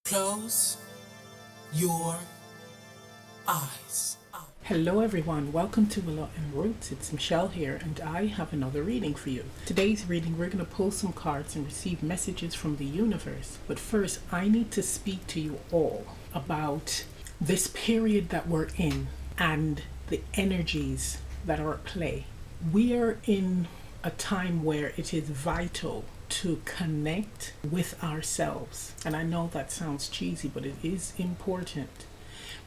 Close your eyes. Hello everyone, welcome to Willow and Roots. It's Michelle here and I have another reading for you. Today's reading we're going to pull some cards and receive messages from the universe. But first I need to speak to you all about this period that we're in and the energies that are at play. We are in a time where it is vital to connect with ourselves. And I know that sounds cheesy, but it is important.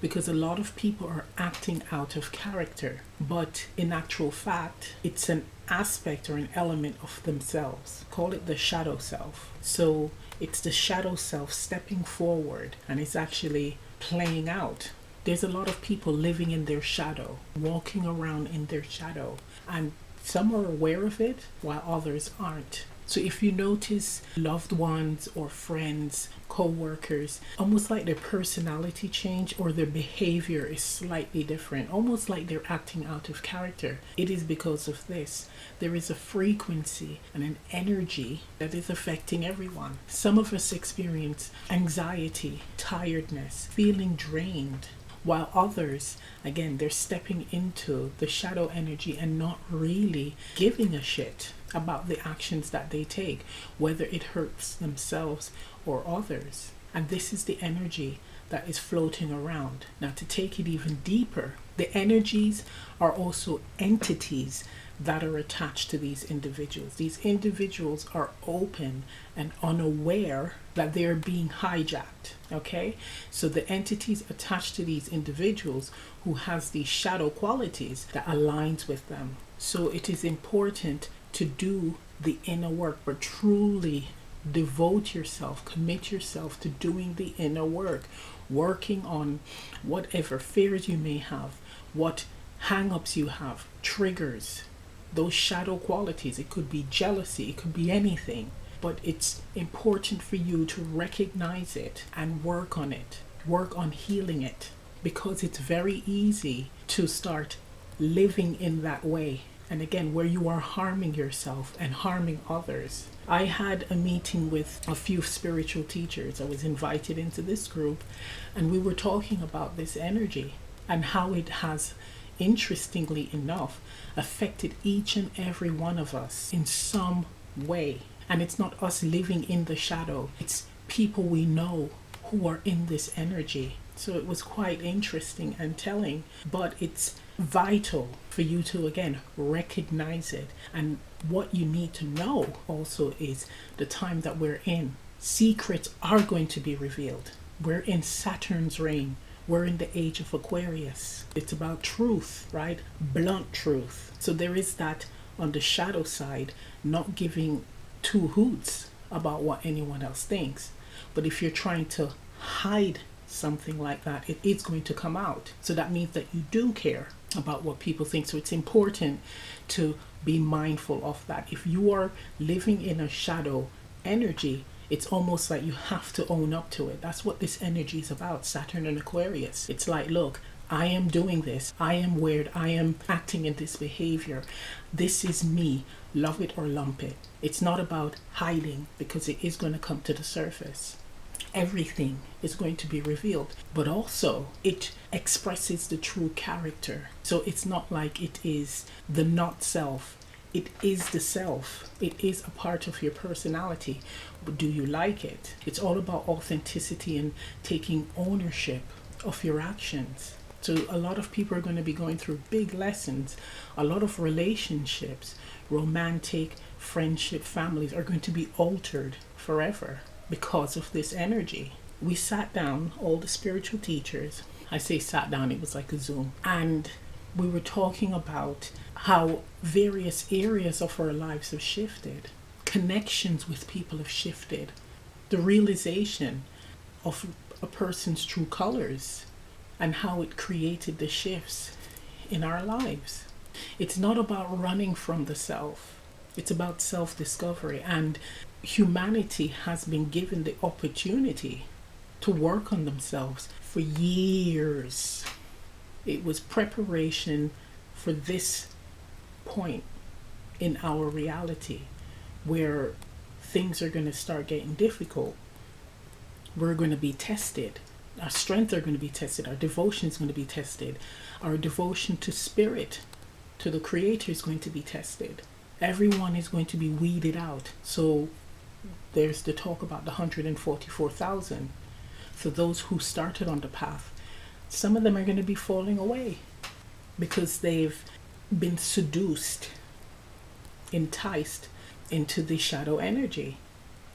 Because a lot of people are acting out of character, but in actual fact, it's an aspect or an element of themselves. Call it the shadow self. So it's the shadow self stepping forward and it's actually playing out. There's a lot of people living in their shadow, walking around in their shadow, and some are aware of it while others aren't. So if you notice loved ones or friends, co-workers, almost like their personality change or their behavior is slightly different, almost like they're acting out of character, it is because of this. There is a frequency and an energy that is affecting everyone. Some of us experience anxiety, tiredness, feeling drained, while others, again, they're stepping into the shadow energy and not really giving a shit about the actions that they take, whether it hurts themselves or others. And this is the energy that is floating around. Now, to take it even deeper, the energies are also entities that are attached to these individuals. These individuals are open and unaware that they're being hijacked. Okay, so the entities attached to these individuals who has these shadow qualities that aligns with them. So it is important to do the inner work, but truly devote yourself, commit yourself to doing the inner work, working on whatever fears you may have, what hang-ups you have, triggers, those shadow qualities. It could be jealousy, it could be anything, but it's important for you to recognize it and work on it, work on healing it, because it's very easy to start living in that way. And again, where you are harming yourself and harming others. I had a meeting with a few spiritual teachers. I was invited into this group and we were talking about this energy and how it has, interestingly enough, affected each and every one of us in some way. And it's not us living in the shadow, it's people we know who are in this energy. So it was quite interesting and telling, but it's vital for you to, again, recognize it. And what you need to know also is the time that we're in. Secrets are going to be revealed. We're in Saturn's reign. We're in the age of Aquarius. It's about truth, right? Blunt truth. So there is that on the shadow side, not giving two hoots about what anyone else thinks. But if you're trying to hide something like that, it is going to come out. So that means that you do care about what people think. So it's important to be mindful of that. If you are living in a shadow energy, it's almost like you have to own up to it. That's what this energy is about, Saturn and Aquarius. It's like, look, I am doing this. I am weird. I am acting in this behavior. This is me. Love it or lump it. It's not about hiding, because it is going to come to the surface. Everything is going to be revealed, but also it expresses the true character. So it's not like it is the not self. It is the self. It is a part of your personality. But do you like it? It's all about authenticity and taking ownership of your actions. So a lot of people are going to be going through big lessons. A lot of relationships, romantic, friendship, families are going to be altered forever because of this energy. We sat down, all the spiritual teachers, I say sat down, it was like a Zoom, and we were talking about how various areas of our lives have shifted. Connections with people have shifted. The realization of a person's true colors and how it created the shifts in our lives. It's not about running from the self. It's about self-discovery, and humanity has been given the opportunity to work on themselves for years. It was preparation for this point in our reality where things are going to start getting difficult. we're going to be tested. Our strength are going to be tested. Our devotion is going to be tested. Our devotion to spirit, to the Creator, is going to be tested. Everyone is going to be weeded out. So there's the talk about the 144,000. So those who started on the path, some of them are going to be falling away because they've been seduced, enticed into the shadow energy.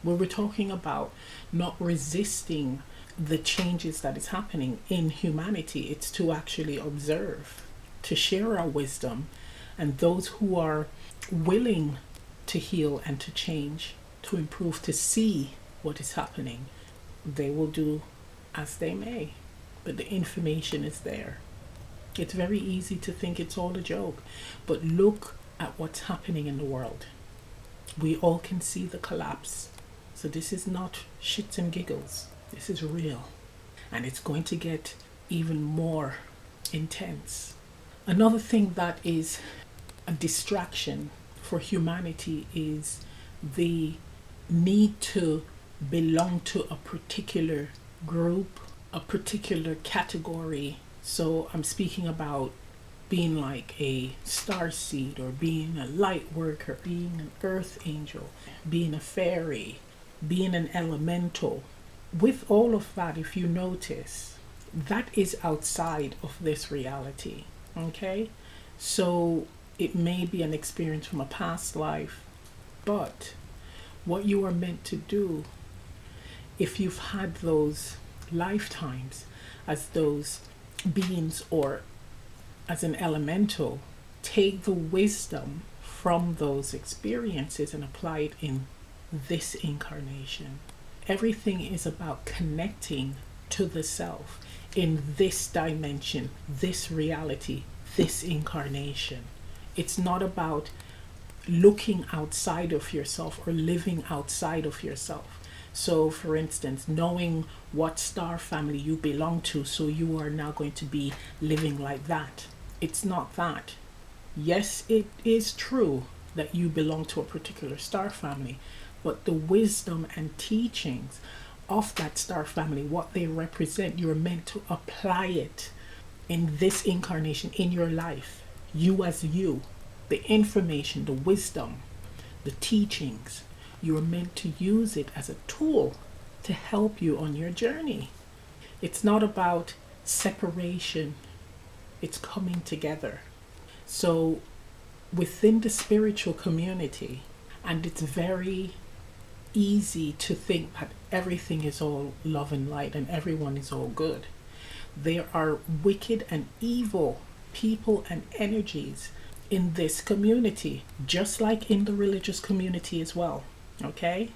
We were talking about not resisting the changes that is happening in humanity. It's to actually observe, to share our wisdom, and those who are willing to heal and to change, to improve, to see what is happening, they will do as they may. But the information is there. It's very easy to think it's all a joke, but look at what's happening in the world. We all can see the collapse. So this is not shits and giggles. This is real. And it's going to get even more intense. Another thing that is a distraction for humanity is the need to belong to a particular group, a particular category. So I'm speaking about being like a starseed, or being a light worker, being an earth angel, being a fairy, being an elemental. With all of that, if you notice, that is outside of this reality. Okay? So it may be an experience from a past life, but what you are meant to do, if you've had those lifetimes as those beings or as an elemental, take the wisdom from those experiences and apply it in this incarnation. Everything is about connecting to the self in this dimension, this reality, this incarnation. It's not about looking outside of yourself or living outside of yourself. So, for instance, knowing what star family you belong to, so you are now going to be living like that. It's not that. Yes, it is true that you belong to a particular star family, but the wisdom and teachings of that star family, what they represent, you're meant to apply it in this incarnation, in your life. You as you, the information, the wisdom, the teachings, you're meant to use it as a tool to help you on your journey. It's not about separation, it's coming together. So within the spiritual community, and it's very easy to think that everything is all love and light and everyone is all good. There are wicked and evil people and energies in this community, just like in the religious community as well. Okay?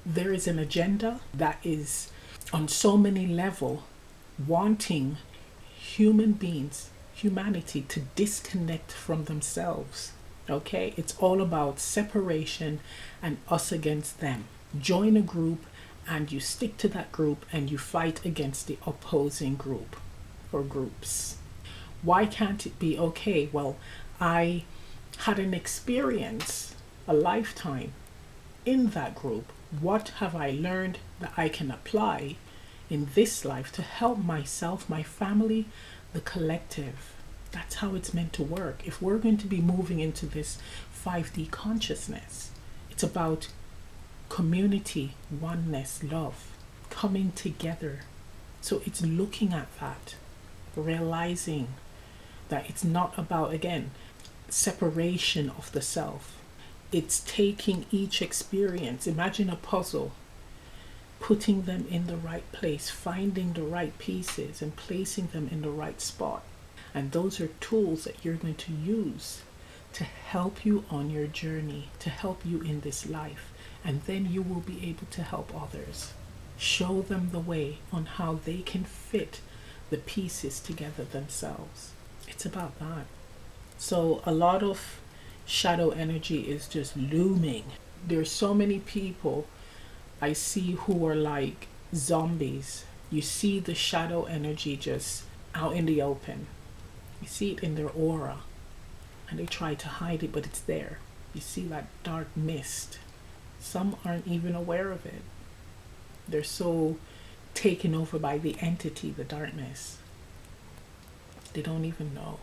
There is an agenda that is on so many levels wanting human beings, humanity, to disconnect from themselves. Okay? It's all about separation and us against them. Join a group and you stick to that group and you fight against the opposing group or groups. Why can't it be okay? Well, I had an experience, a lifetime in that group. What have I learned that I can apply in this life to help myself, my family, the collective? That's how it's meant to work. If we're going to be moving into this 5D consciousness, it's about community, oneness, love, coming together. So it's looking at that, realizing that it's not about, again, separation of the self. It's taking each experience, imagine a puzzle, putting them in the right place, finding the right pieces and placing them in the right spot. And those are tools that you're going to use to help you on your journey, to help you in this life. And then you will be able to help others. Show them the way on how they can fit the pieces together themselves. It's about that. So a lot of shadow energy is just looming. There's so many people I see who are like zombies. You see the shadow energy just out in the open. You see it in their aura. And they try to hide it, but it's there. You see that dark mist. Some aren't even aware of it. They're so taken over by the entity, the darkness. They don't even know.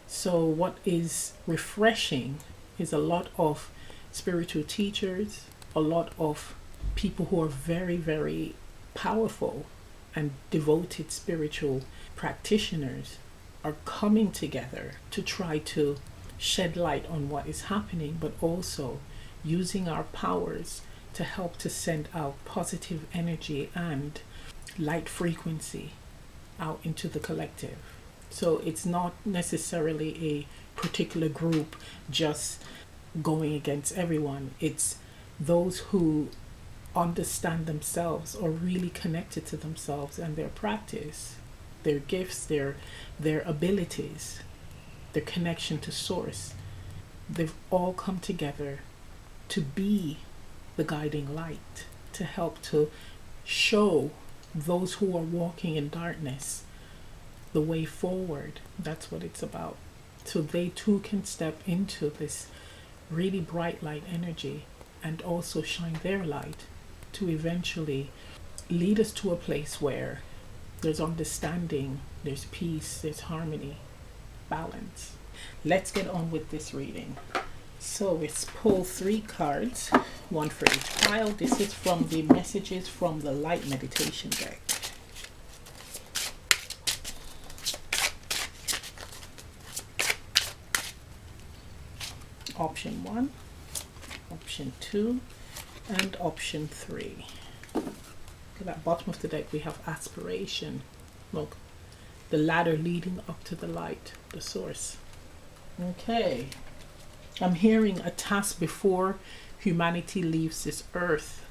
So what is refreshing is a lot of spiritual teachers, a lot of people who are very, very powerful and devoted spiritual practitioners are coming together to try to shed light on what is happening, but also using our powers to help to send out positive energy and light frequency out into the collective. So it's not necessarily a particular group just going against everyone. It's those who understand themselves or really connected to themselves and their practice, their gifts, their abilities, their connection to source. They've all come together to be the guiding light, to help to show those who are walking in darkness the way forward. That's what it's about. So they too can step into this really bright light energy and also shine their light to eventually lead us to a place where there's understanding, there's peace, there's harmony, balance. Let's get on with this reading. So let's pull 3 cards, one for each pile. This is from the messages from the light meditation deck. Option 1, option 2, and option 3. Look at that bottom of the deck, we have aspiration. Look, the ladder leading up to the light, the source. Okay, I'm hearing a task before humanity leaves this earth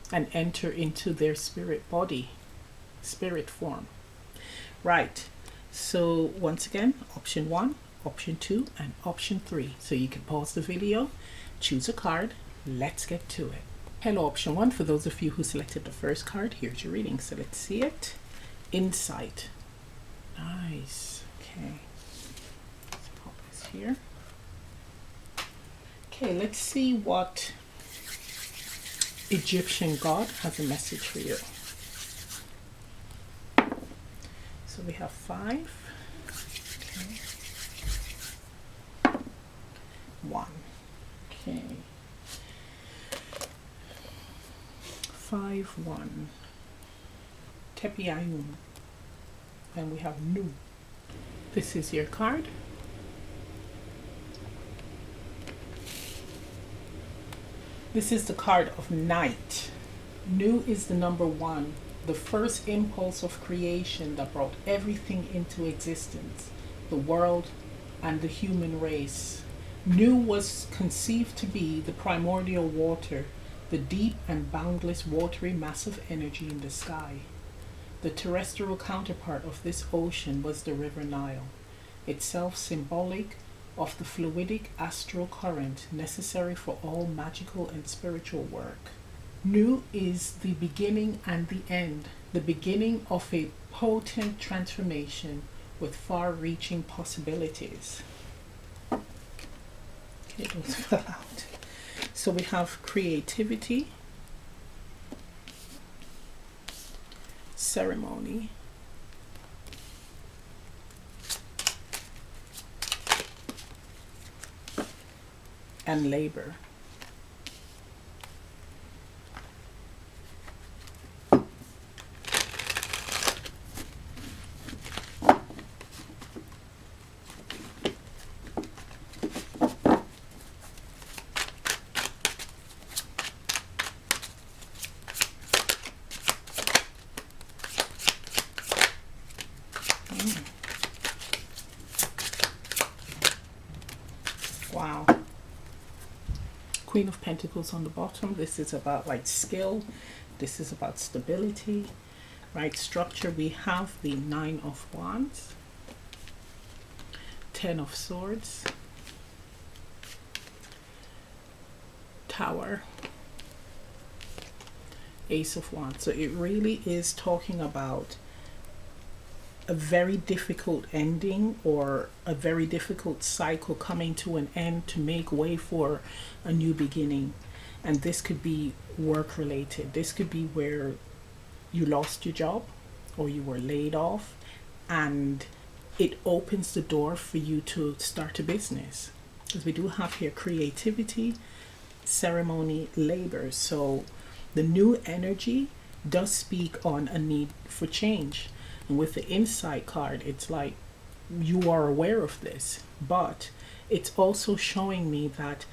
and enter into their spirit body, spirit form. Right, so once again, option 1, option 2, and option 3. So you can pause the video, choose a card, let's get to it. Hello, option 1. For those of you who selected the first card, here's your reading. So let's see it. Insight. Nice. Okay. Let's pop this here. Okay, let's see what Egyptian god has a message for you. So we have 5. Okay. 1. Okay. 5, 1. Tepiayun. And we have Nu. This is your card. This is the card of night. Nu is the number 1, the first impulse of creation that brought everything into existence, the world and the human race. Nu was conceived to be the primordial water, the deep and boundless watery mass of energy in the sky. The terrestrial counterpart of this ocean was the river Nile, itself symbolic of the fluidic astral current necessary for all magical and spiritual work. Nu is the beginning and the end, the beginning of a potent transformation with far-reaching possibilities. Okay, those fell out. So we have creativity, ceremony, and labor. Wow. Queen of Pentacles on the bottom. This is about like skill. This is about stability, right? Structure. We have the 9 of Wands, 10 of Swords, Tower, Ace of Wands. So it really is talking about a very difficult ending or a very difficult cycle coming to an end to make way for a new beginning. And this could be work related. This could be where you lost your job or you were laid off, and it opens the door for you to start a business. Because we do have here creativity, ceremony, labor. So the new energy does speak on a need for change. And with the insight card, it's like you are aware of this, but it's also showing me that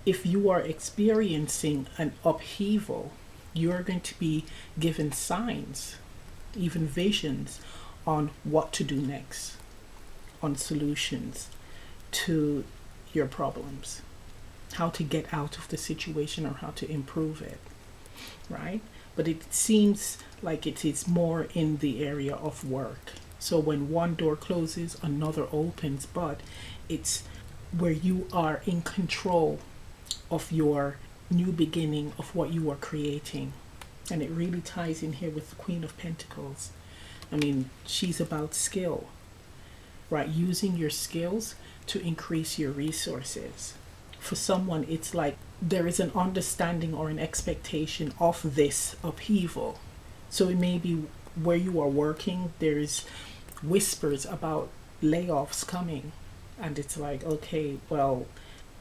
if you are experiencing an upheaval, you're going to be given signs, even visions, on what to do next, on solutions to your problems, how to get out of the situation or how to improve it, right? But it seems like it is more in the area of work. So when one door closes, another opens, but it's where you are in control of your new beginning, of what you are creating. And it really ties in here with the Queen of Pentacles. I mean, she's about skill, right? Using your skills to increase your resources. For someone, it's like there is an understanding or an expectation of this upheaval. So it may be where you are working, there's whispers about layoffs coming. And it's like, okay, well,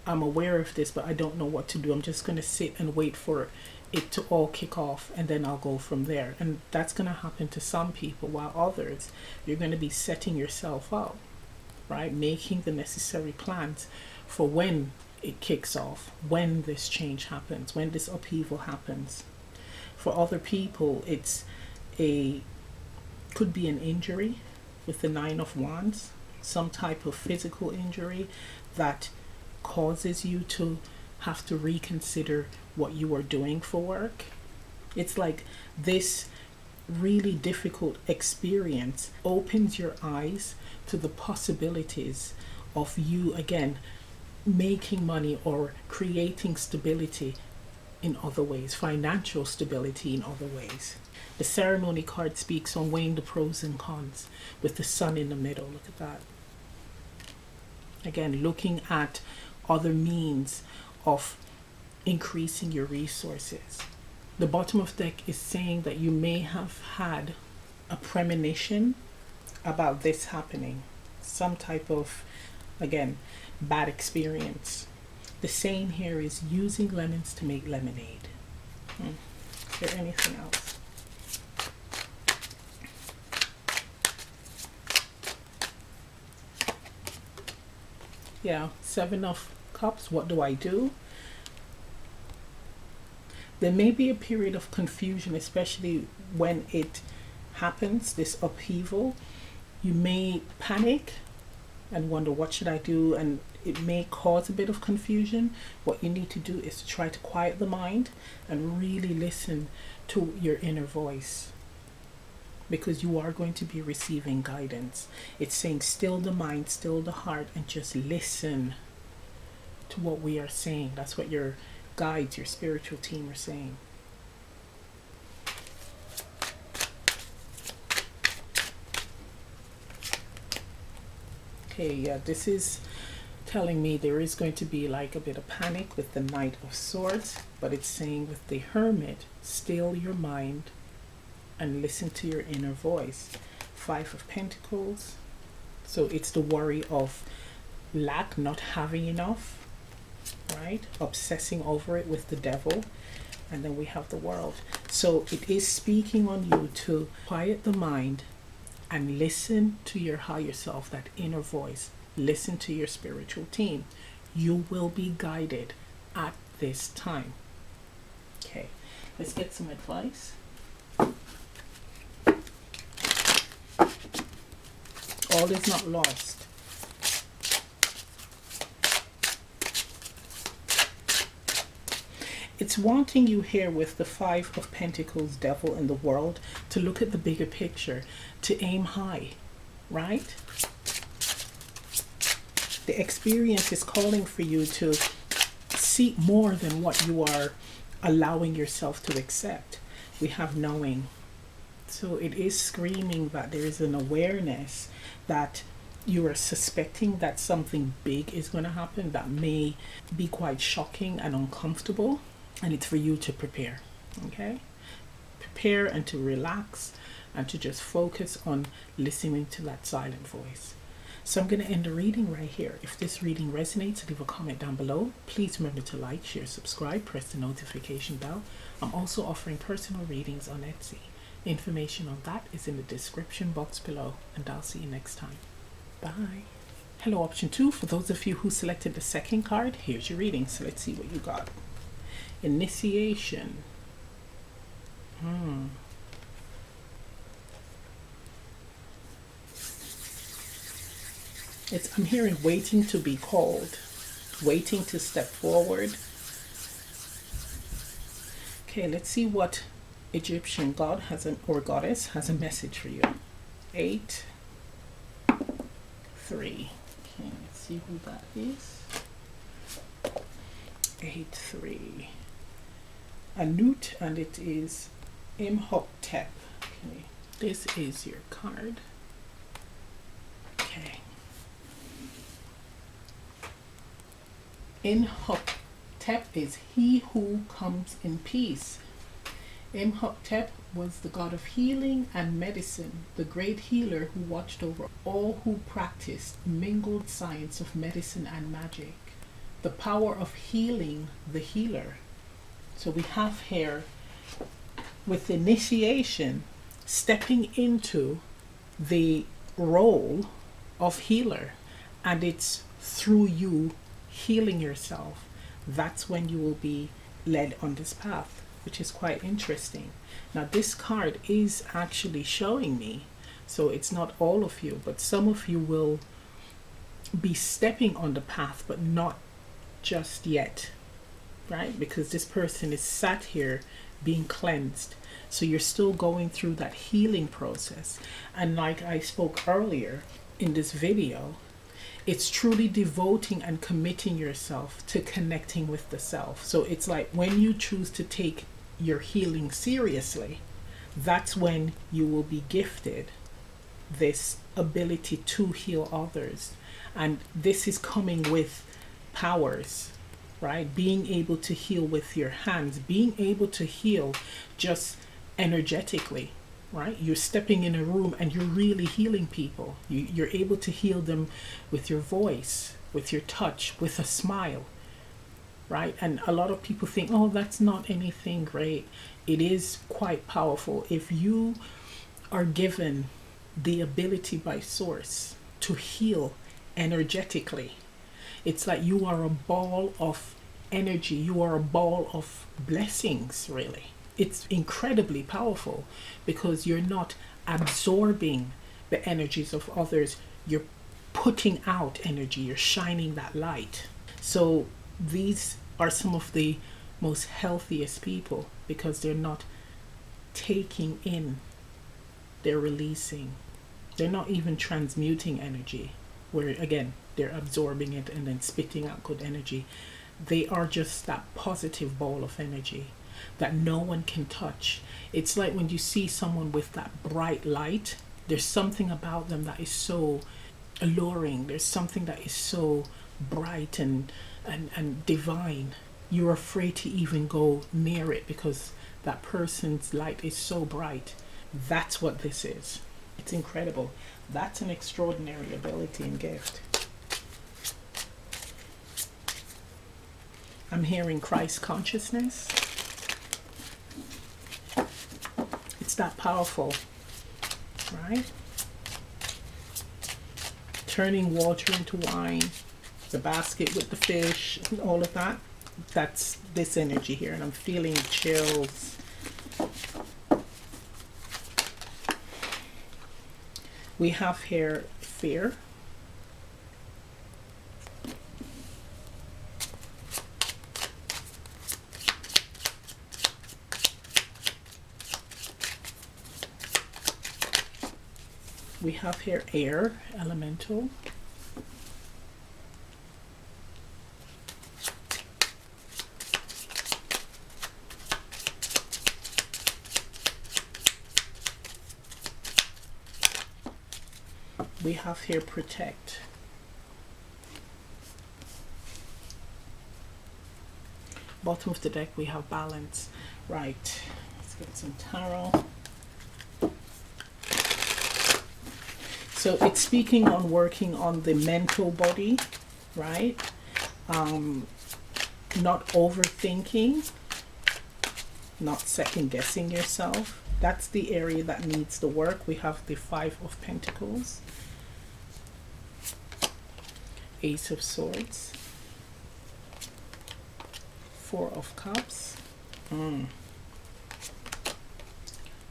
I'm aware of this, but I don't know what to do. I'm just going to sit and wait for it to all kick off, and then I'll go from there. And that's going to happen to some people, while others, you're going to be setting yourself up, right? Making the necessary plans for when it kicks off, when this change happens, when this upheaval happens. For other people, could be an injury with the Nine of Wands, some type of physical injury that causes you to have to reconsider what you are doing for work. It's like this really difficult experience opens your eyes to the possibilities of you again making money or creating stability in other ways, financial stability in other ways. The ceremony card speaks on weighing the pros and cons with the sun in the middle. Look at that. Again, looking at other means of increasing your resources. The bottom of the deck is saying that you may have had a premonition about this happening. Some type of, again, bad experience. The saying here is using lemons to make lemonade. Is there anything else? Yeah, Seven of Cups. What do I do? There may be a period of confusion, especially when it happens, this upheaval. You may panic and wonder, what should I do? And it may cause a bit of confusion. What you need to do is to try to quiet the mind and really listen to your inner voice, because you are going to be receiving guidance. It's saying still the mind, still the heart, and just listen to what we are saying. That's what your guides, your spiritual team are saying. Okay, yeah, this is telling me there is going to be like a bit of panic with the Knight of Swords, but it's saying with the Hermit, still your mind and listen to your inner voice. Five of Pentacles. So it's the worry of lack, not having enough, right? Obsessing over it with the Devil. And then we have the World. So it is speaking on you to quiet the mind and listen to your higher self, that inner voice. Listen to your spiritual team. You will be guided at this time. Okay, let's get some advice. All is not lost. It's wanting you here with the Five of Pentacles, Devil, and the World to look at the bigger picture, to aim high, right? The experience is calling for you to seek more than what you are allowing yourself to accept. We have knowing. So it is screaming that there is an awareness that you are suspecting that something big is going to happen that may be quite shocking and uncomfortable, and it's for you to prepare. Okay, prepare and to relax and to just focus on listening to that silent voice. So I'm going to end the reading right here. If this reading resonates, leave a comment down below. Please remember to like, share, subscribe, press the notification bell. I'm also offering personal readings on Etsy. Information on that is in the description box below, and I'll see you next time. Bye. Hello, option 2. For those of you who selected the second card, here's your reading. So let's see what you got. Initiation. I'm hearing waiting to be called, waiting to step forward. Okay, let's see what Egyptian god or goddess has a message for you. 8, 3. Okay, let's see who that is. 8, 3. A newt, and it is Imhotep. Okay, this is your card. Okay. Imhotep is he who comes in peace. Imhotep was the god of healing and medicine, the great healer who watched over all who practiced mingled science of medicine and magic. The power of healing the healer. So we have here with initiation, stepping into the role of healer, and it's through you healing yourself. That's when you will be led on this path, which is quite interesting. Now this card is actually showing me, so it's not all of you, but some of you will be stepping on the path, but not just yet, right? Because this person is sat here being cleansed, so you're still going through that healing process. And like I spoke earlier in this video, it's truly devoting and committing yourself to connecting with the self. So it's like when you choose to take your healing seriously, that's when you will be gifted this ability to heal others. And this is coming with powers, right? Being able to heal with your hands, being able to heal just energetically, right? You're stepping in a room and you're really healing people. You're able to heal them with your voice, with your touch, with a smile, right? And a lot of people think, oh, that's not anything great. It is quite powerful. If you are given the ability by source to heal energetically, it's like you are a ball of energy. You are a ball of blessings, really. It's incredibly powerful because you're not absorbing the energies of others. You're putting out energy. You're shining that light. So these are some of the most healthiest people because they're not taking in, they're releasing. They're not even transmuting energy, where again, they're absorbing it and then spitting out good energy. They are just that positive ball of energy that no one can touch. It's like when you see someone with that bright light, there's something about them that is so alluring. There's something that is so bright and divine. You're afraid to even go near it because that person's light is so bright. That's what this is. It's incredible. That's an extraordinary ability and gift. I'm hearing Christ consciousness. It's that powerful, right? Turning water into wine, the basket with the fish, and all of that. That's this energy here, and I'm feeling chills. We have here fear. We have here air, elemental. We have here protect. Bottom of the deck we have balance. Right, let's get some tarot. So it's speaking on working on the mental body, right? Not overthinking, not second guessing yourself. That's the area that needs the work. We have the Five of Pentacles, Ace of Swords, Four of Cups,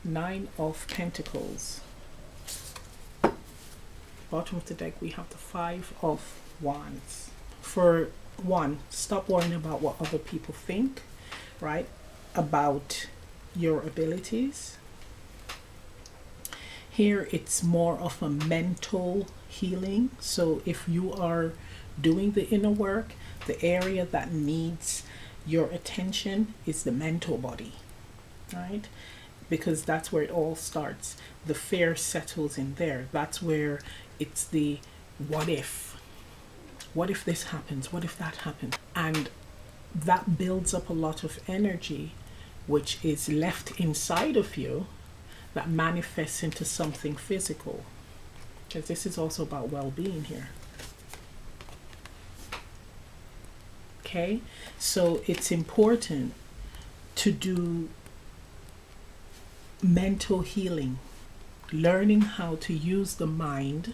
Nine of Pentacles. Bottom of the deck, we have the Five of Wands. For one, stop worrying about what other people think, right, about your abilities. Here it's more of a mental healing. So if you are doing the inner work, the area that needs your attention is the mental body, right? Because that's where it all starts. The fear settles in there. That's where it's the what if. What if this happens? What if that happens? And that builds up a lot of energy, which is left inside of you, that manifests into something physical. Because this is also about well-being here. Okay, so it's important to do mental healing, learning how to use the mind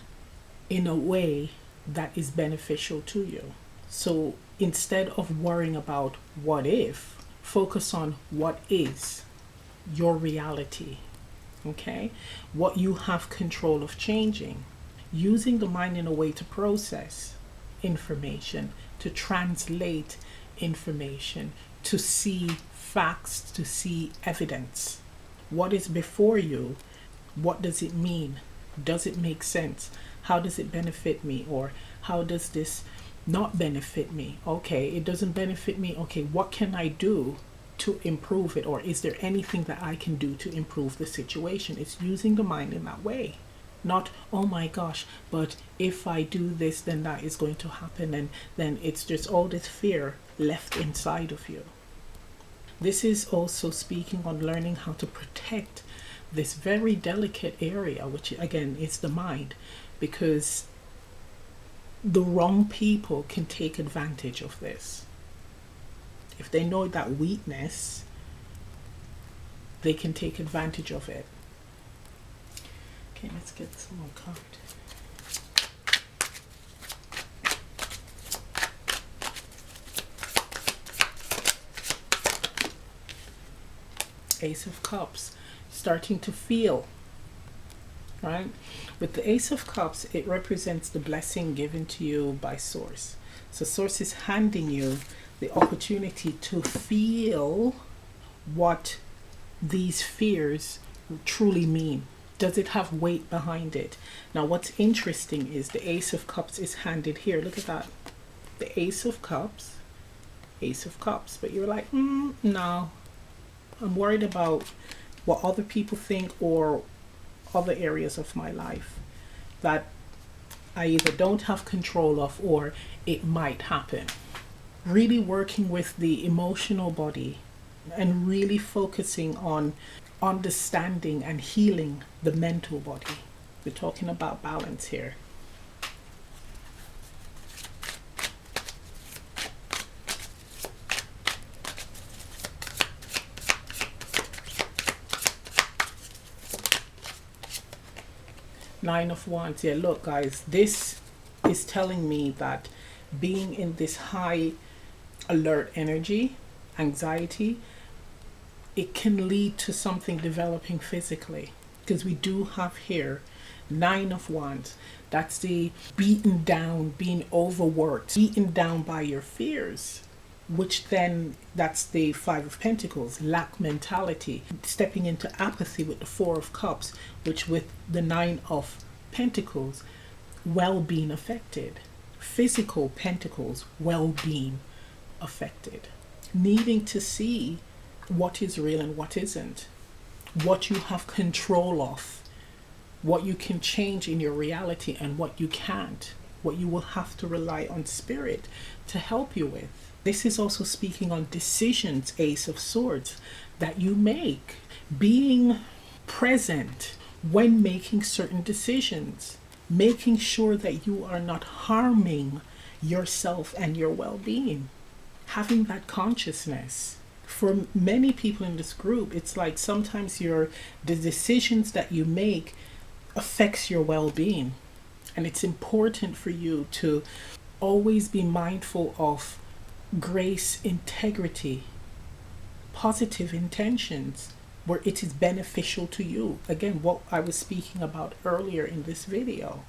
in a way that is beneficial to you. So instead of worrying about what if, focus on what is your reality. Okay, what you have control of changing, using the mind in a way to process information, to translate information, to see facts, to see evidence. What is before you? What does it mean? Does it make sense? How does it benefit me? Or how does this not benefit me? Okay, it doesn't benefit me. Okay, what can I do to improve it? Or is there anything that I can do to improve the situation? It's using the mind in that way. Not, oh my gosh, but if I do this, then that is going to happen. And then it's just all this fear left inside of you. This is also speaking on learning how to protect this very delicate area, which again is the mind, because the wrong people can take advantage of this. If they know that weakness, they can take advantage of it. Okay, let's get some more card. Ace of Cups, starting to feel, right? With the Ace of Cups, it represents the blessing given to you by Source. So Source is handing you the opportunity to feel what these fears truly mean. Does it have weight behind it? Now, what's interesting is the Ace of Cups is handed here. Look at that. The Ace of Cups, Ace of Cups. But you're like, no. I'm worried about what other people think or other areas of my life that I either don't have control of or it might happen. Really working with the emotional body and really focusing on understanding and healing the mental body. We're talking about balance here. Nine of Wands. Yeah, look guys, this is telling me that being in this high alert energy, anxiety, it can lead to something developing physically, because we do have here Nine of Wands. That's the beaten down, being overworked, beaten down by your fears, which then that's the Five of Pentacles, lack mentality, stepping into apathy with the Four of Cups, which with the Nine of Pentacles, well-being affected, physical Pentacles, well-being affected, needing to see what is real and what isn't, what you have control of, what you can change in your reality and what you can't, what you will have to rely on spirit to help you with. This is also speaking on decisions, Ace of Swords, that you make. being present when making certain decisions, making sure that you are not harming yourself and your well-being, having that consciousness. For many people in this group, it's like sometimes the decisions that you make affects your well-being, and it's important for you to always be mindful of grace, integrity, positive intentions where it is beneficial to you. Again, what I was speaking about earlier in this video,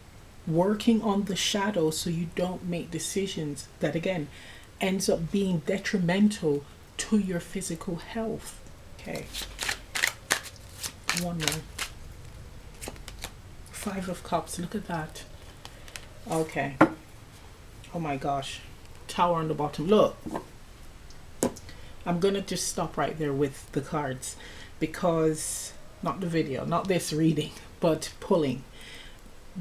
working on the shadow so you don't make decisions that again ends up being detrimental to your physical health. Okay, one more. Five of Cups, look at that. Okay, oh my gosh, Tower on the bottom. Look, I'm gonna just stop right there with the cards, because not the video, not this reading, but pulling,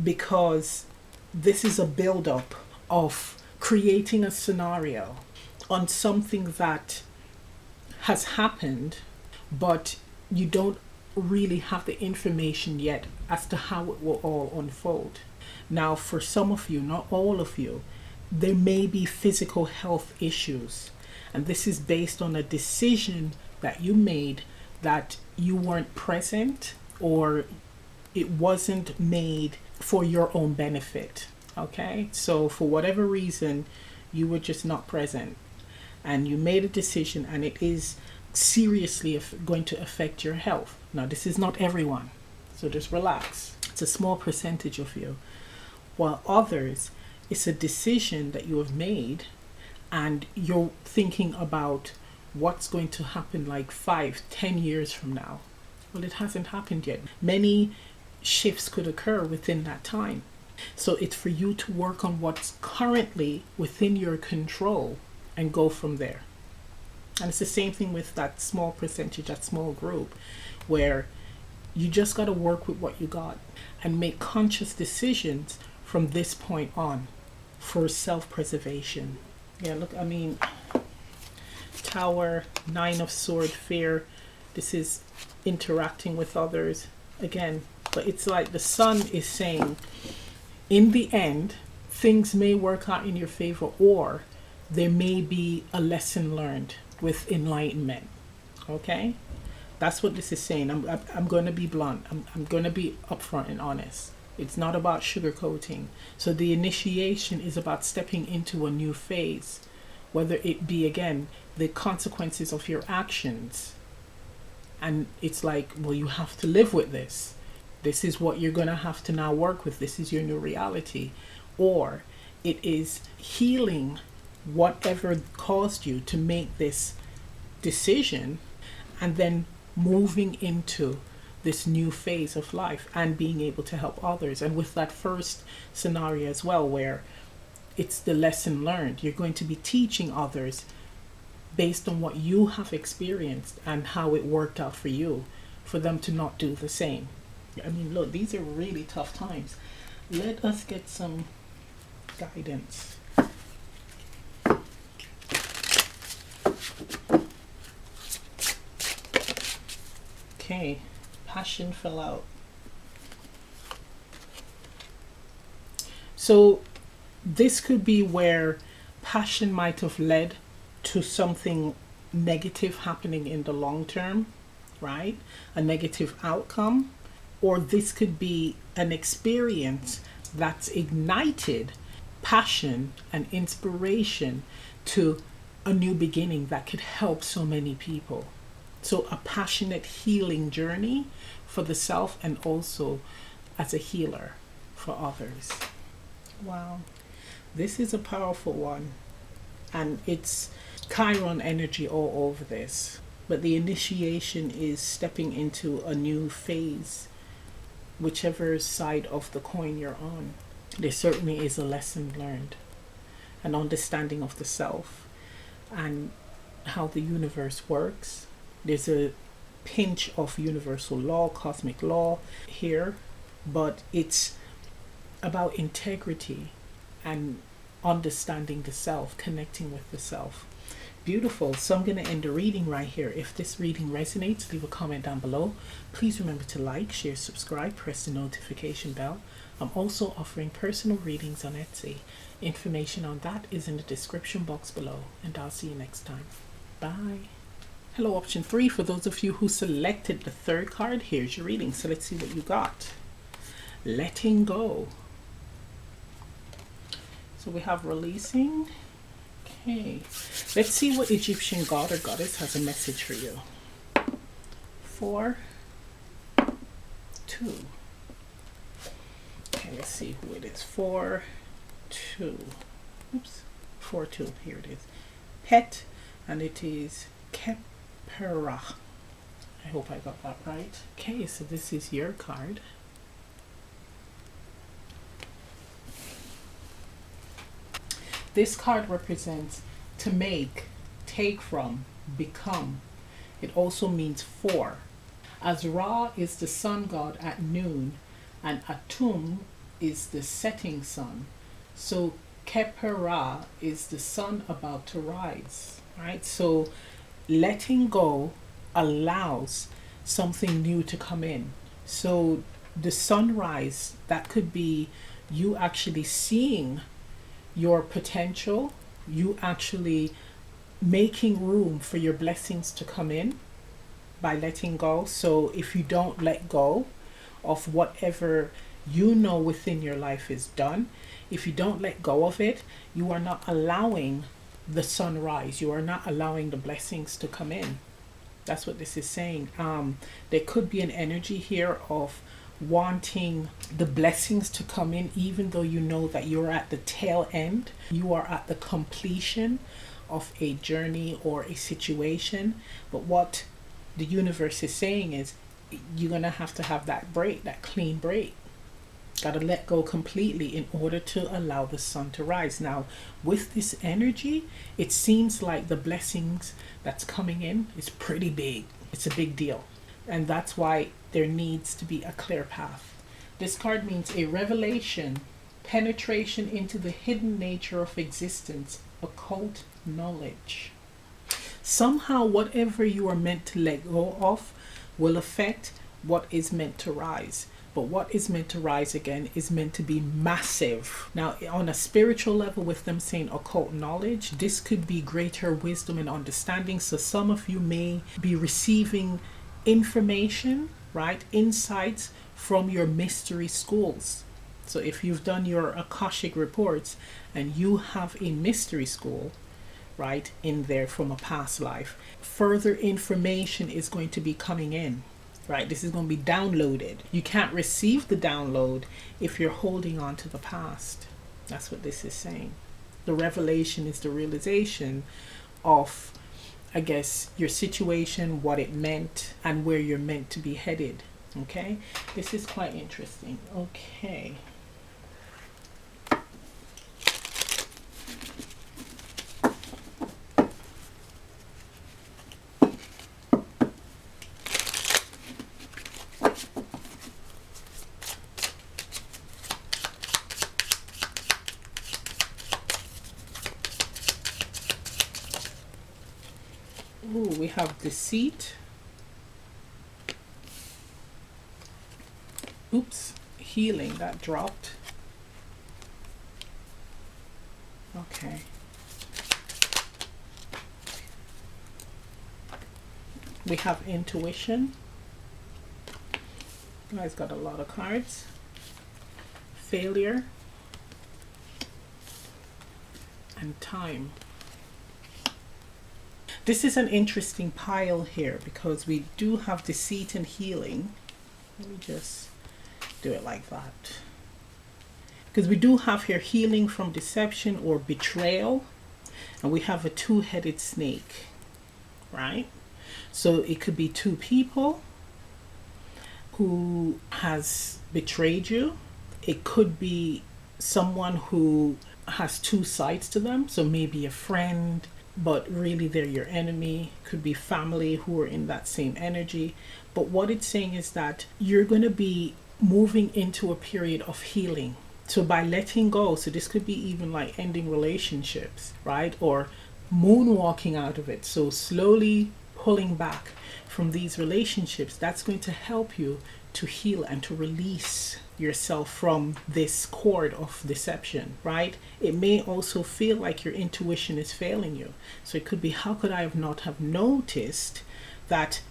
because this is a build-up of creating a scenario on something that has happened, but you don't really have the information yet as to how it will all unfold. Now, for some of you, not all of you, there may be physical health issues, and this is based on a decision that you made that you weren't present, or it wasn't made for your own benefit. Okay, so for whatever reason you were just not present and you made a decision, and it is seriously going to affect your health. Now, this is not everyone, so just relax. It's a small percentage of you, while others, it's a decision that you have made and you're thinking about what's going to happen like 5-10 years from now. Well, it hasn't happened yet. Many shifts could occur within that time. So it's for you to work on what's currently within your control and go from there. And it's the same thing with that small percentage, that small group, where you just got to work with what you got and make conscious decisions from this point on for self-preservation. Yeah, look, I mean, Tower, Nine of Sword, fear. This is interacting with others again, but it's like the Sun is saying, in the end, things may work out in your favor, or there may be a lesson learned with enlightenment. Okay, that's what this is saying. I'm going to be blunt. I'm going to be upfront and honest. It's not about sugarcoating. So the initiation is about stepping into a new phase, whether it be again the consequences of your actions, and it's like, well, you have to live with this. This is what you're going to have to now work with. This is your new reality. Or it is healing whatever caused you to make this decision, and then moving into this new phase of life and being able to help others. And with that first scenario as well, where it's the lesson learned, you're going to be teaching others based on what you have experienced and how it worked out for you, for them to not do the same. I mean, look, these are really tough times. Let us get some guidance. Okay, passion fell out. So this could be where passion might have led to something negative happening in the long term, right? A negative outcome. Or this could be an experience that's ignited passion and inspiration to a new beginning that could help so many people. So a passionate healing journey for the self, and also as a healer for others. Wow, this is a powerful one, and it's Chiron energy all over this. But the initiation is stepping into a new phase, whichever side of the coin you're on. There certainly is a lesson learned, an understanding of the self and how the universe works. There's a pinch of universal law, cosmic law here, but it's about integrity and understanding the self, connecting with the self. Beautiful. So I'm going to end the reading right here. If this reading resonates, leave a comment down below. Please remember to like, share, subscribe, press the notification bell. I'm also offering personal readings on Etsy. Information on that is in the description box below, and I'll see you next time. Bye. Hello, option 3. For those of you who selected the third card, here's your reading. So let's see what you got. Letting go. So we have releasing. Okay, let's see what Egyptian god or goddess has a message for you. 4, 2. Okay, let's see who it is. 4, 2. Oops, 4, 2. Here it is. Pet, and it is Kepera. I hope I got that right. Okay, so this is your card. This card represents to make, take from, become. It also means for. As Ra is the sun god at noon and Atum is the setting sun, so Kepera is the sun about to rise. Right? So letting go allows something new to come in. So the sunrise, that could be you actually seeing your potential, you actually making room for your blessings to come in by letting go. So if you don't let go of whatever you know within your life is done, if you don't let go of it, you are not allowing the sunrise, you are not allowing the blessings to come in. That's what this is saying. There could be an energy here of wanting the blessings to come in, even though you know that you're at the tail end, you are at the completion of a journey or a situation. But what the universe is saying is you're gonna have to have that break, that clean break. Gotta let go completely in order to allow the sun to rise. Now with this energy, it seems like the blessings that's coming in is pretty big. It's a big deal, and that's why there needs to be a clear path. This card means a revelation, penetration into the hidden nature of existence, occult knowledge. Somehow whatever you are meant to let go of will affect what is meant to rise. But what is meant to rise again is meant to be massive. Now on a spiritual level, with them saying occult knowledge, this could be greater wisdom and understanding. So some of you may be receiving information, right, insights from your mystery schools. So if you've done your Akashic reports and you have a mystery school, right, in there from a past life, further information is going to be coming in, right? This is going to be downloaded. You can't receive the download if you're holding on to the past. That's what this is saying. The revelation is the realization of, I guess, your situation, what it meant, and where you're meant to be headed. Okay, this is quite interesting. Okay. Ooh, we have deceit. Oops, healing, that dropped. Okay. We have intuition. You guys got a lot of cards. Failure. And time. This is an interesting pile here because we do have deceit and healing. Let me just do it like that. Because we do have here healing from deception or betrayal. And we have a two-headed snake, right? So it could be two people who has betrayed you. It could be someone who has two sides to them. So maybe a friend, but really they're your enemy. Could be family who are in that same energy. But what it's saying is that you're going to be moving into a period of healing. So by letting go, so this could be even like ending relationships, right? Or moonwalking out of it. So slowly pulling back from these relationships, that's going to help you to heal and to release yourself from this cord of deception, right? It may also feel like your intuition is failing you. So it could be, how could I have not have noticed that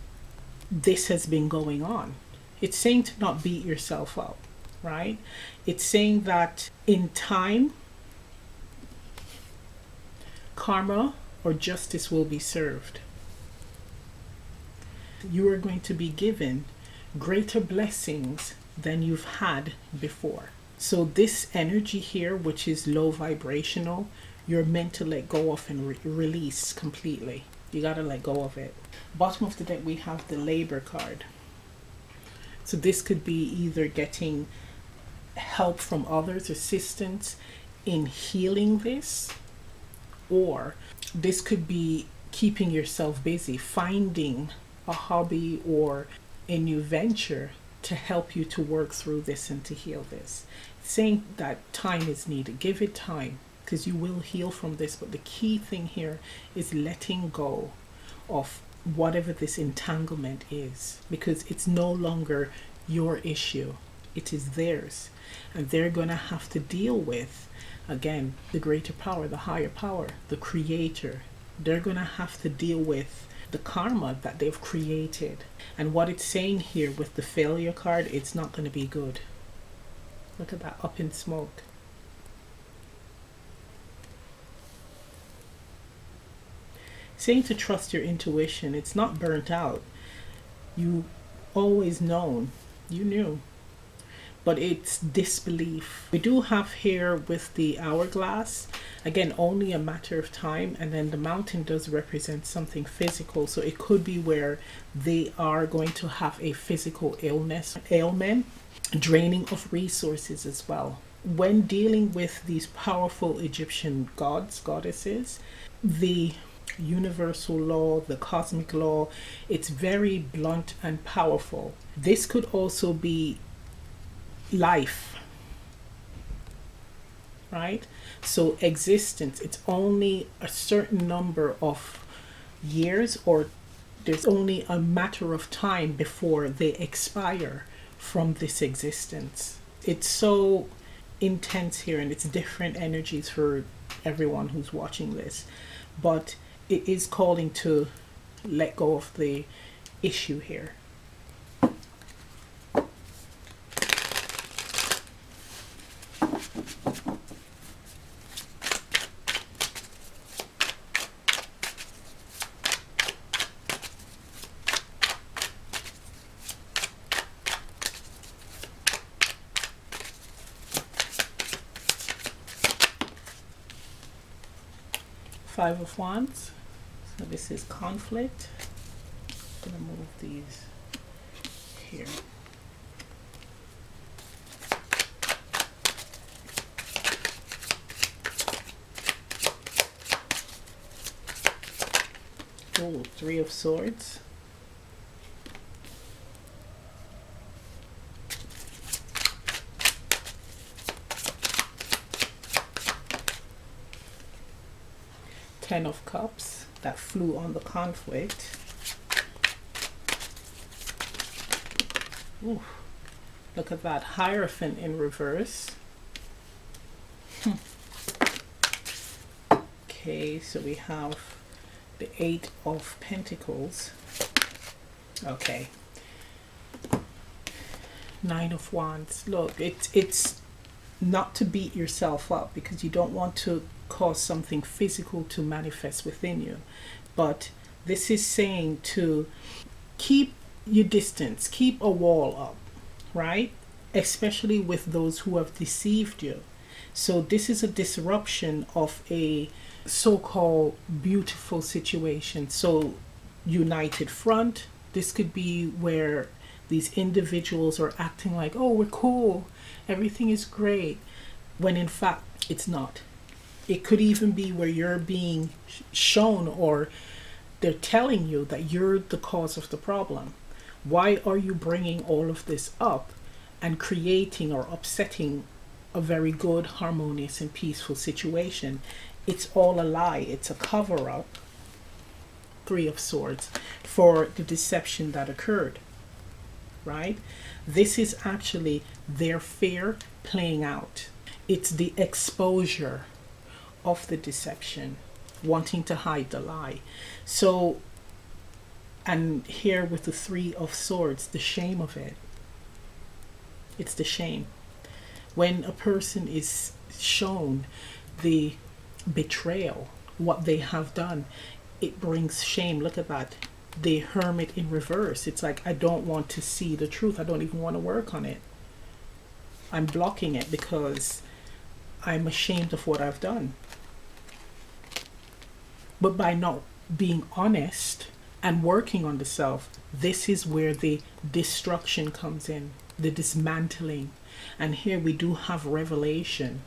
this has been going on? It's saying to not beat yourself up, right? It's saying that in time, karma or justice will be served. You are going to be given greater blessings than you've had before. So this energy here, which is low vibrational, you're meant to let go of and release completely. You got to let go of it. Bottom of the deck, we have the Labor card. So this could be either getting help from others, assistance in healing this, or this could be keeping yourself busy, finding a hobby or a new venture to help you to work through this and to heal this. Saying that time is needed. Give it time, because you will heal from this. But the key thing here is letting go of whatever this entanglement is, because it's no longer your issue. It is theirs. And they're going to have to deal with, again, the greater power, the higher power, the creator. They're going to have to deal with the karma that they've created. And what it's saying here with the Failure card, it's not going to be good. Look at that, up in smoke. Saying to trust your intuition. It's not burnt out. You always known. You knew. But it's disbelief. We do have here with the hourglass, again, only a matter of time. And then the mountain does represent something physical. So it could be where they are going to have a physical ailment, draining of resources as well. When dealing with these powerful Egyptian gods, goddesses, the universal law, the cosmic law, it's very blunt and powerful. This could also be life, right? So existence, it's only a certain number of years, or there's only a matter of time before they expire from this existence. It's so intense here, and it's different energies for everyone who's watching this, but it is calling to let go of the issue here. Five of Wands. So this is conflict. I'm going to move these here. Oh, Three of Swords. Ten of Cups, that flew on the conflict. Ooh, look at that, Hierophant in reverse. Okay, so we have the Eight of Pentacles. Okay. Nine of Wands. Look, it's not to beat yourself up, because you don't want to cause something physical to manifest within you. But this is saying to keep your distance, keep a wall up, right? Especially with those who have deceived you. So this is a disruption of a so-called beautiful situation. So united front, this could be where these individuals are acting like, oh, we're cool, everything is great, when in fact it's not. It could even be where you're being shown, or they're telling you that you're the cause of the problem. Why are you bringing all of this up and creating or upsetting a very good, harmonious and peaceful situation? it's all a lie. It's a cover up, Three of Swords, for the deception that occurred, right? This is actually their fear playing out. It's the exposure of the deception, wanting to hide the lie. So, and here with the Three of Swords, the shame of it. It's the shame. When a person is shown the betrayal, what they have done, it brings shame. Look at that. The Hermit in reverse. It's like, I don't want to see the truth. I don't even want to work on it. I'm blocking it because I'm ashamed of what I've done. But by not being honest and working on the self, this is where the destruction comes in, the dismantling. And here we do have revelation.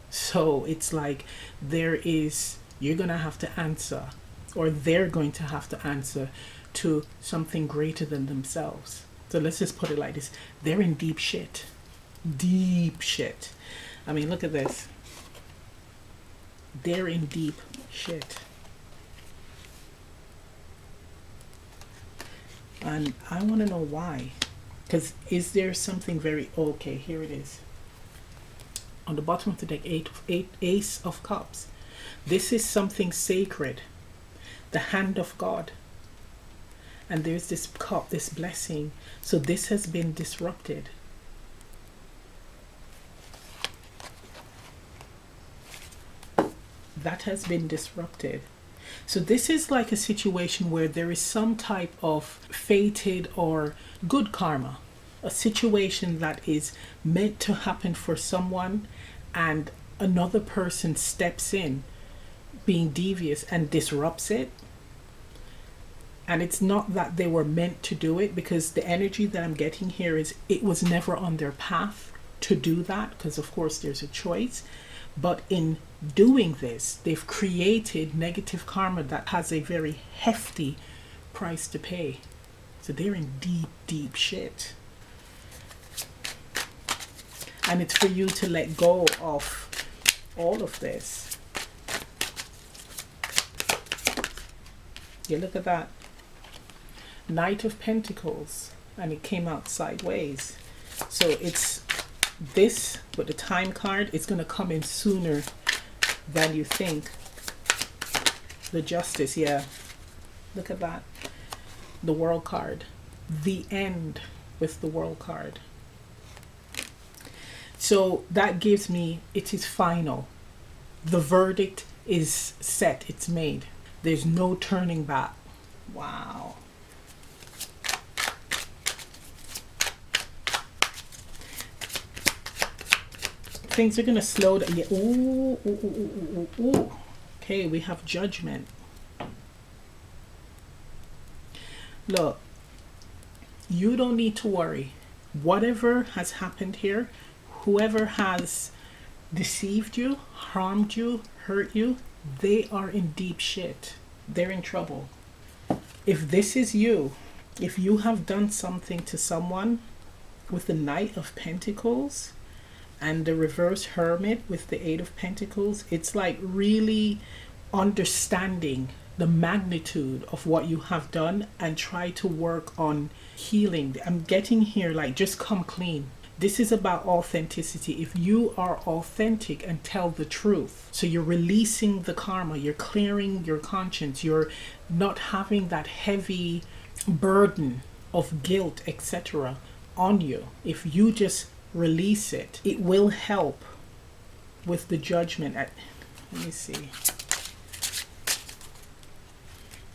So it's like you're going to have to answer, or they're going to have to answer to something greater than themselves. So let's just put it like this. They're in deep shit. Deep shit. I mean, look at this. They're in deep shit. And I want to know why. Because is there something very... Okay, here it is. On the bottom of the deck, Ace of Cups. This is something sacred. The hand of God. And there's this cup, this blessing. So this has been disrupted. That has been disrupted. So this is like a situation where there is some type of fated or good karma. A situation that is meant to happen for someone, and another person steps in being devious and disrupts it. And it's not that they were meant to do it, because the energy that I'm getting here is it was never on their path to do that, because of course there's a choice. But in doing this, they've created negative karma that has a very hefty price to pay. So they're in deep, deep shit. And it's for you to let go of all of this. Yeah, look at that. Knight of Pentacles. And it came out sideways. So it's this, but the time card, it's going to come in sooner than you think. The Justice, yeah. Look at that. The World card. The End with the World card. So that gives me, it is final. The verdict is set. It's made. There's no turning back. Wow. Things are going to slow down. Yeah. Ooh, ooh, ooh, ooh, ooh. Okay, we have Judgment. Look, you don't need to worry. Whatever has happened here, whoever has deceived you, harmed you, hurt you, they are in deep shit. They're in trouble. If this is you, if you have done something to someone with the Knight of Pentacles and the reverse Hermit with the Eight of Pentacles, it's like really understanding the magnitude of what you have done and try to work on healing. I'm getting here like just come clean. This is about authenticity. If you are authentic and tell the truth, so you're releasing the karma, you're clearing your conscience, you're not having that heavy burden of guilt, etc. on you. If you just release it, it will help with the Judgment. Let me see.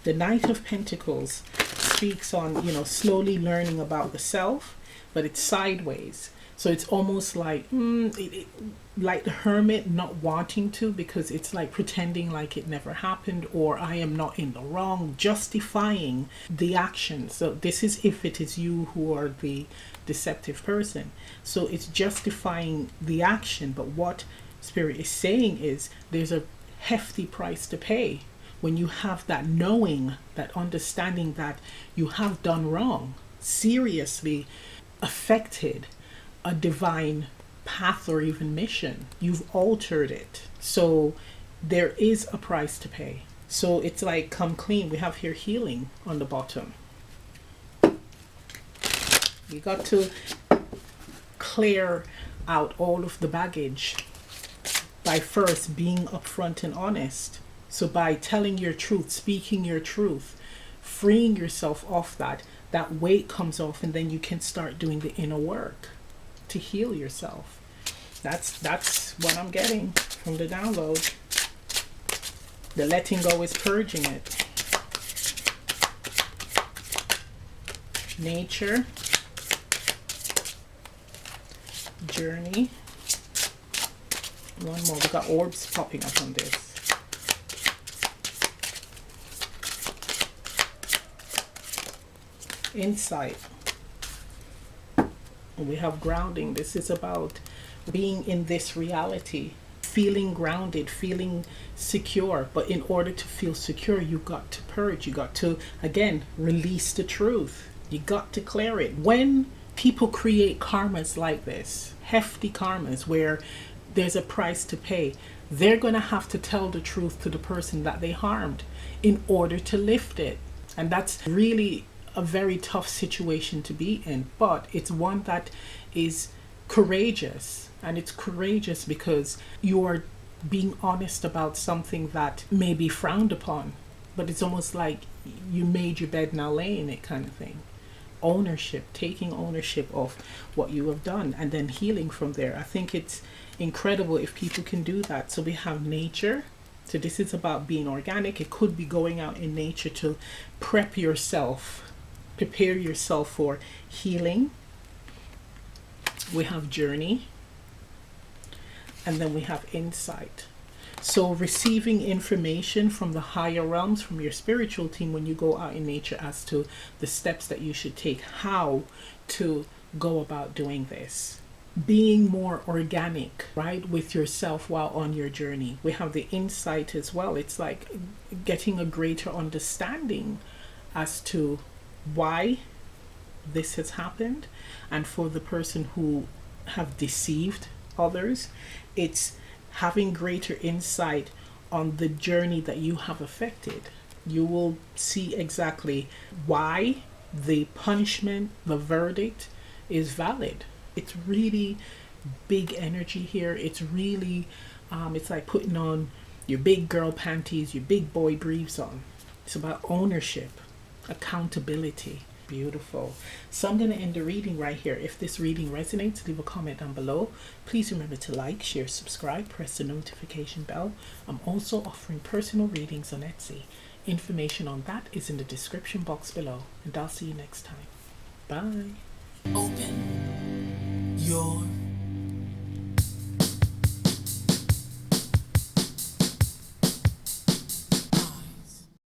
The Knight of Pentacles speaks on, slowly learning about the self, but it's sideways. So it's almost like, like the Hermit not wanting to, because it's like pretending like it never happened, or I am not in the wrong, justifying the action. So this is if it is you who are the deceptive person. So it's justifying the action. But what Spirit is saying is there's a hefty price to pay when you have that knowing, that understanding that you have done wrong, seriously affected a divine path or even mission. You've altered it. So there is a price to pay. So it's like come clean. We have here healing on the bottom. You got to clear out all of the baggage by first being upfront and honest. So by telling your truth, speaking your truth, freeing yourself off that weight comes off, and then you can start doing the inner work to heal yourself. That's what I'm getting from the download. The letting go is purging it. Nature. Journey. One more. We got orbs popping up on this. Insight. We have grounding. This is about being in this reality, feeling grounded, feeling secure. But in order to feel secure, you got to purge. You got to, again, release the truth. You got to clear it. When people create karmas like this, hefty karmas where there's a price to pay, they're going to have to tell the truth to the person that they harmed in order to lift it. And that's really a very tough situation to be in, but it's one that is courageous. And it's courageous because you are being honest about something that may be frowned upon, but it's almost like you made your bed, now lay in it kind of thing. Ownership, taking ownership of what you have done and then healing from there. I think it's incredible if people can do that. So we have nature. So this is about being organic. It could be going out in nature to prep yourself, prepare yourself for healing. We have journey. And then we have insight. So receiving information from the higher realms, from your spiritual team when you go out in nature as to the steps that you should take, how to go about doing this. Being more organic, right, with yourself while on your journey. We have the insight as well. It's like getting a greater understanding as to why this has happened. And for the person who have deceived others, it's having greater insight on the journey that you have affected. You will see exactly why the punishment, the verdict is valid. It's really big energy here. It's really, it's like putting on your big girl panties, your big boy briefs on. It's about ownership, accountability. Beautiful. So I'm going to end the reading right here. If this reading resonates, leave a comment down below. Please remember to like, share, subscribe, press the notification bell. I'm also offering personal readings on Etsy. Information on that is in the description box below. And I'll see you next time. Bye. Open your